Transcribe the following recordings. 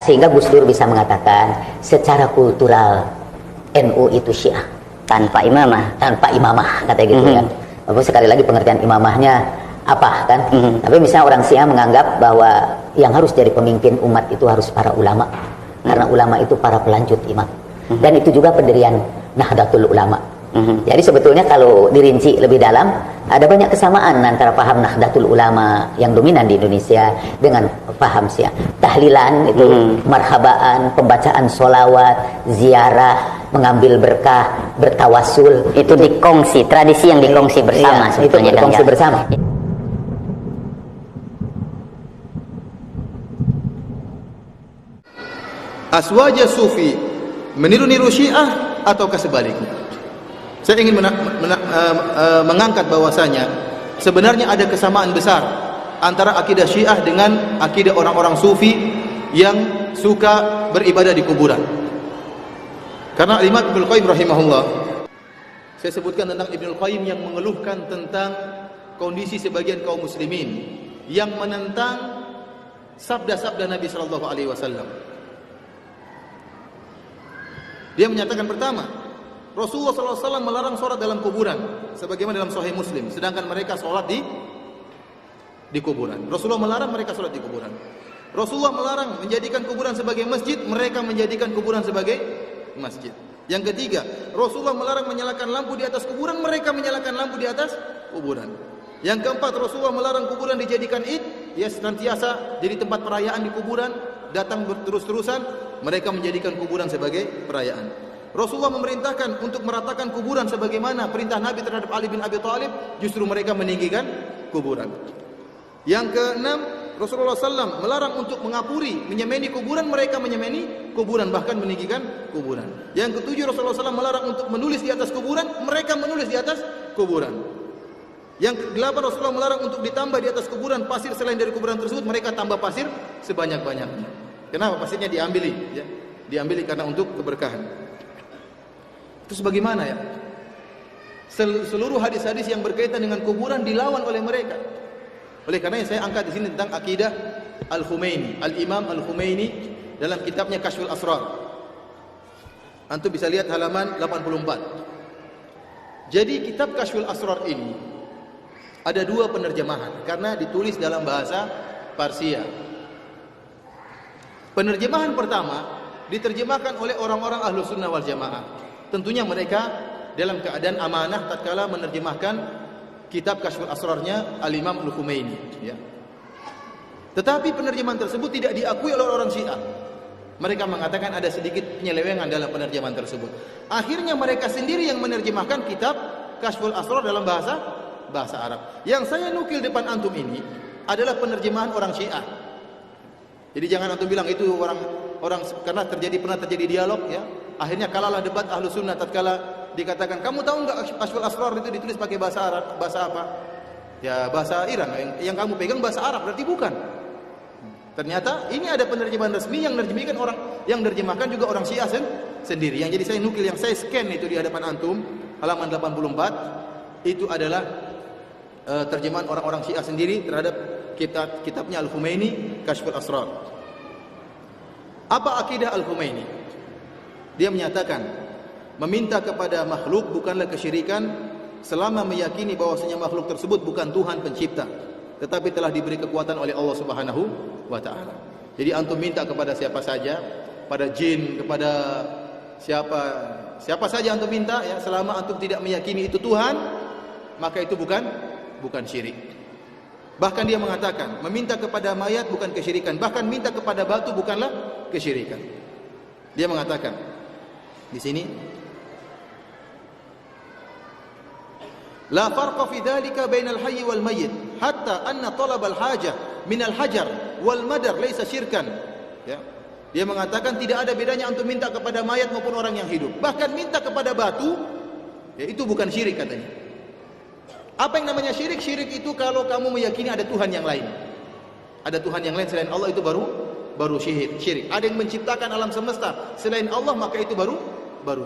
Sehingga Gus Dur bisa mengatakan secara kultural NU itu Syiah tanpa imamah, katanya gitu kan. Walaupun sekali lagi pengertian imamahnya apa kan? Tapi misalnya orang Syiah menganggap bahwa yang harus jadi pemimpin umat itu harus para ulama, karena ulama itu para pelanjut imam. Dan itu juga pendirian Nahdlatul Ulama. Jadi sebetulnya kalau dirinci lebih dalam, ada banyak kesamaan antara paham Nahdlatul Ulama yang dominan di Indonesia dengan paham Syiah. Tahlilan itu, marhabaan, pembacaan sholawat, ziarah, mengambil berkah, bertawasul, itu dikongsi, tradisi yang dikongsi bersama, iya, sebetulnya. Itu dikongsi bersama. Aswaja sufi meniru-niru Syiah ataukah sebaliknya? Saya ingin mengangkat bahwasanya sebenarnya ada kesamaan besar antara akidah Syiah dengan akidah orang-orang sufi yang suka beribadah di kuburan. Karena Imam Ibnul Qayyim rahimahullah, saya sebutkan tentang Ibnul Qayyim yang mengeluhkan tentang kondisi sebagian kaum muslimin yang menentang sabda-sabda Nabi sallallahu alaihi wasallam. Dia menyatakan pertama, Rasulullah SAW melarang sholat dalam kuburan, sebagaimana dalam Sahih Muslim. Sedangkan mereka sholat di kuburan. Rasulullah melarang mereka sholat di kuburan. Rasulullah melarang menjadikan kuburan sebagai masjid, mereka menjadikan kuburan sebagai masjid. Yang ketiga, Rasulullah melarang menyalakan lampu di atas kuburan, mereka menyalakan lampu di atas kuburan. Yang keempat, Rasulullah melarang kuburan dijadikan id, ya senantiasa jadi tempat perayaan di kuburan, datang berterus-terusan, mereka menjadikan kuburan sebagai perayaan. Rasulullah memerintahkan untuk meratakan kuburan sebagaimana perintah Nabi terhadap Ali bin Abi Thalib, justru mereka meninggikan kuburan. Yang keenam, Rasulullah SAW melarang untuk mengapuri, menyemeni kuburan, mereka menyemeni kuburan, bahkan meninggikan kuburan. Yang ketujuh, Rasulullah SAW melarang untuk menulis di atas kuburan, mereka menulis di atas kuburan. Yang kedelapan, Rasulullah melarang untuk ditambah di atas kuburan pasir selain dari kuburan tersebut, mereka tambah pasir sebanyak-banyaknya. Kenapa? Pasirnya diambili, ya? Diambili karena untuk keberkahan. Terus bagaimana ya? Seluruh hadis-hadis yang berkaitan dengan kuburan dilawan oleh mereka. Oleh karena saya angkat di sini tentang akidah Al-Khumaini, Al-Imam Al-Khumaini dalam kitabnya Kashful Asrar. Antum bisa lihat halaman 84. Jadi kitab Kashful Asrar ini ada dua penerjemahan karena ditulis dalam bahasa Parsia. Penerjemahan pertama diterjemahkan oleh orang-orang Ahlus Sunnah wal Jamaah. Tentunya mereka dalam keadaan amanah tatkala menerjemahkan kitab Kashful Asrarnya Al-Imam Al-Khumaini, ya. Tetapi penerjemahan tersebut tidak diakui oleh orang Syiah. Mereka mengatakan ada sedikit penyelewengan dalam penerjemahan tersebut. Akhirnya mereka sendiri yang menerjemahkan kitab Kashful Asrar dalam bahasa Arab. Yang saya nukil depan antum ini adalah penerjemahan orang Syiah. Jadi jangan antum bilang itu orang karena pernah terjadi dialog, ya. Akhirnya kalahlah debat Ahlus Sunnah tatkala dikatakan, kamu tahu enggak Kashful Asrar itu ditulis pakai bahasa Arab? Bahasa apa? Ya bahasa Iran. Yang kamu pegang bahasa Arab, berarti bukan. Ternyata ini ada penerjemahan resmi yang menerjemahkan juga orang Syiah sendiri. Yang jadi saya nukil, yang saya scan itu di hadapan antum halaman 84 itu adalah terjemahan orang-orang Syiah sendiri terhadap kitabnya Al-Khumaini Kashful Asrar. Apa akidah Al-Khumaini? Dia menyatakan meminta kepada makhluk bukanlah kesyirikan selama meyakini bahwasanya makhluk tersebut bukan Tuhan pencipta, tetapi telah diberi kekuatan oleh Allah Subhanahu wa taala. Jadi antum minta kepada siapa saja, pada jin, kepada siapa saja antum minta, ya, selama antum tidak meyakini itu Tuhan, maka itu bukan syirik. Bahkan dia mengatakan meminta kepada mayat bukan kesyirikan, bahkan minta kepada batu bukanlah kesyirikan. Dia mengatakan di sini, la farqa fi dhalika bainal hayy wal mayyit hatta anna talab al hajah min al hajar wal madar laysa syirkan, ya. Dia mengatakan tidak ada bedanya antum minta kepada mayat maupun orang yang hidup, bahkan minta kepada batu, ya, itu bukan syirik katanya. Apa yang namanya syirik? Syirik itu kalau kamu meyakini ada Tuhan yang lain. Ada Tuhan yang lain selain Allah, itu baru syirik. Ada yang menciptakan alam semesta selain Allah, maka itu baru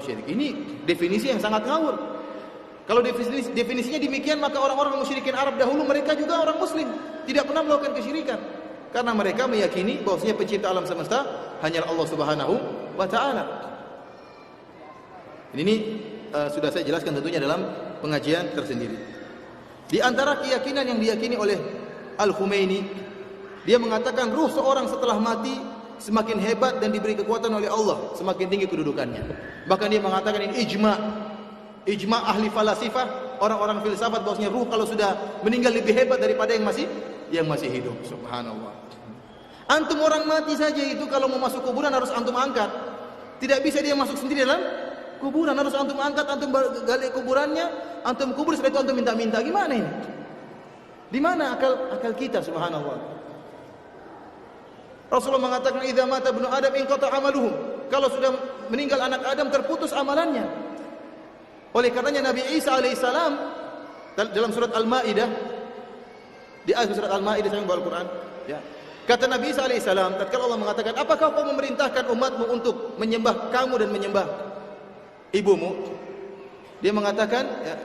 syirik. Ini definisi yang sangat ngawur. Kalau definisinya demikian, maka orang-orang musyrikin Arab dahulu mereka juga orang muslim, tidak pernah melakukan kesyirikan. Karena mereka meyakini bahwasanya pencipta alam semesta hanyalah Allah Subhanahu wa taala. Ini sudah saya jelaskan tentunya dalam pengajian tersendiri. Di antara keyakinan yang diyakini oleh Al-Khumaini, dia mengatakan ruh seorang setelah mati semakin hebat dan diberi kekuatan oleh Allah, semakin tinggi kedudukannya. Bahkan dia mengatakan ini ijma ahli falasifah, orang-orang filsafat, bahwasanya ruh kalau sudah meninggal lebih hebat daripada yang masih hidup. Subhanallah. Antum orang mati saja itu kalau mau masuk kuburan harus antum angkat. Tidak bisa dia masuk sendiri dalam kuburan, harus antum angkat, antum gali kuburannya, antum kubur, setelah itu antum minta-minta. Gimana ini? Di mana akal kita? Subhanallah. Rasulullah mengatakan idza mata ibnu adam inqata amaluhum. Kalau sudah meninggal anak Adam terputus amalannya. Oleh karenanya Nabi Isa alaihissalam dalam surat Al-Maidah, di akhir surat Al-Maidah saya membawa Al-Qur'an, ya. Kata Nabi Isa alaihissalam tatkala Allah mengatakan, "Apakah kau memerintahkan umatmu untuk menyembah kamu dan menyembah ibumu?" Dia mengatakan, ya,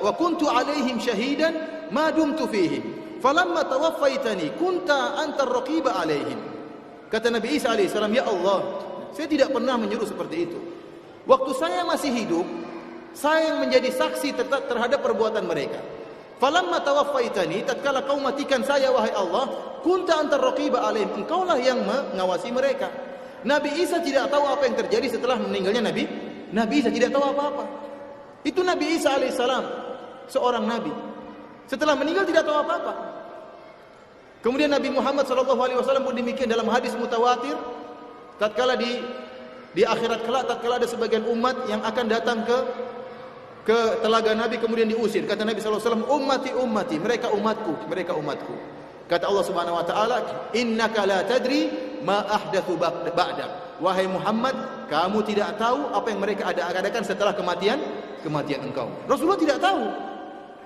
"Wa kuntu alaihim syahidan ma dumtu fihim. Falamma tawaffaitani kunta antar raqiba alaihim." Kata Nabi Isa alaihissalam, "Ya Allah, saya tidak pernah menyuruh seperti itu. Waktu saya masih hidup, saya yang menjadi saksi terhadap perbuatan mereka. Falamma tawaffaitani, tatkala kau matikan saya wahai Allah, kunta antar raqiba alaihim, engkaulah yang mengawasi mereka." Nabi Isa tidak tahu apa yang terjadi setelah meninggalnya Nabi Isa tidak tahu apa-apa. Itu Nabi Isa alaihissalam, seorang nabi. Setelah meninggal tidak tahu apa-apa. Kemudian Nabi Muhammad SAW pun demikian dalam hadis mutawatir. Tatkala di akhirat kelak, tatkala ada sebagian umat yang akan datang ke telaga Nabi kemudian diusir. Kata Nabi SAW, ummati, mereka umatku. Kata Allah Subhanahu wa taala, innaka la tadri ma ahdatsu ba'dak. Wahai Muhammad, kamu tidak tahu apa yang mereka adakan setelah kematian engkau. Rasulullah tidak tahu.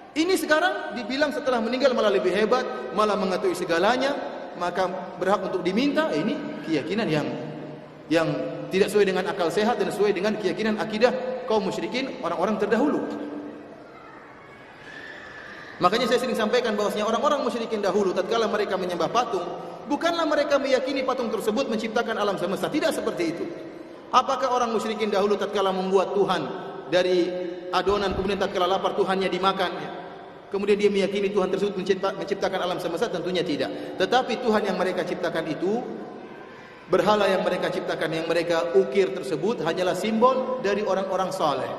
Ini sekarang dibilang setelah meninggal malah lebih hebat, malah mengetahui segalanya, maka berhak untuk diminta. Ini keyakinan yang tidak sesuai dengan akal sehat dan sesuai dengan keyakinan akidah kaum musyrikin, orang-orang terdahulu. Makanya saya sering sampaikan bahwasanya orang-orang musyrikin dahulu tatkala mereka menyembah patung, bukanlah mereka meyakini patung tersebut menciptakan alam semesta, tidak seperti itu. Apakah orang musyrikin dahulu tatkala membuat Tuhan dari adonan, kemudian tatkala lapar Tuhannya dimakan, kemudian dia meyakini Tuhan tersebut menciptakan alam semesta? Tentunya tidak. Tetapi Tuhan yang mereka ciptakan itu, berhala yang mereka ciptakan, yang mereka ukir tersebut hanyalah simbol dari orang-orang saleh.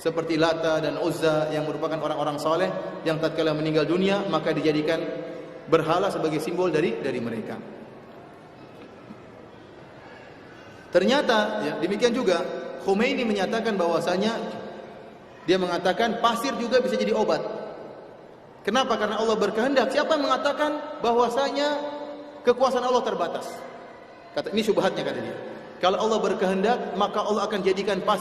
Seperti Lata dan Uzza yang merupakan orang-orang saleh yang tatkala meninggal dunia maka dijadikan berhala sebagai simbol dari mereka. Ternyata ya, demikian juga Khomeini menyatakan bahwasanya dia mengatakan pasir juga bisa jadi obat. Kenapa? Karena Allah berkehendak. Siapa yang mengatakan bahwasanya kekuasaan Allah terbatas? Kata ini syubhatnya, kata dia. Kalau Allah berkehendak, maka Allah akan jadikan pasir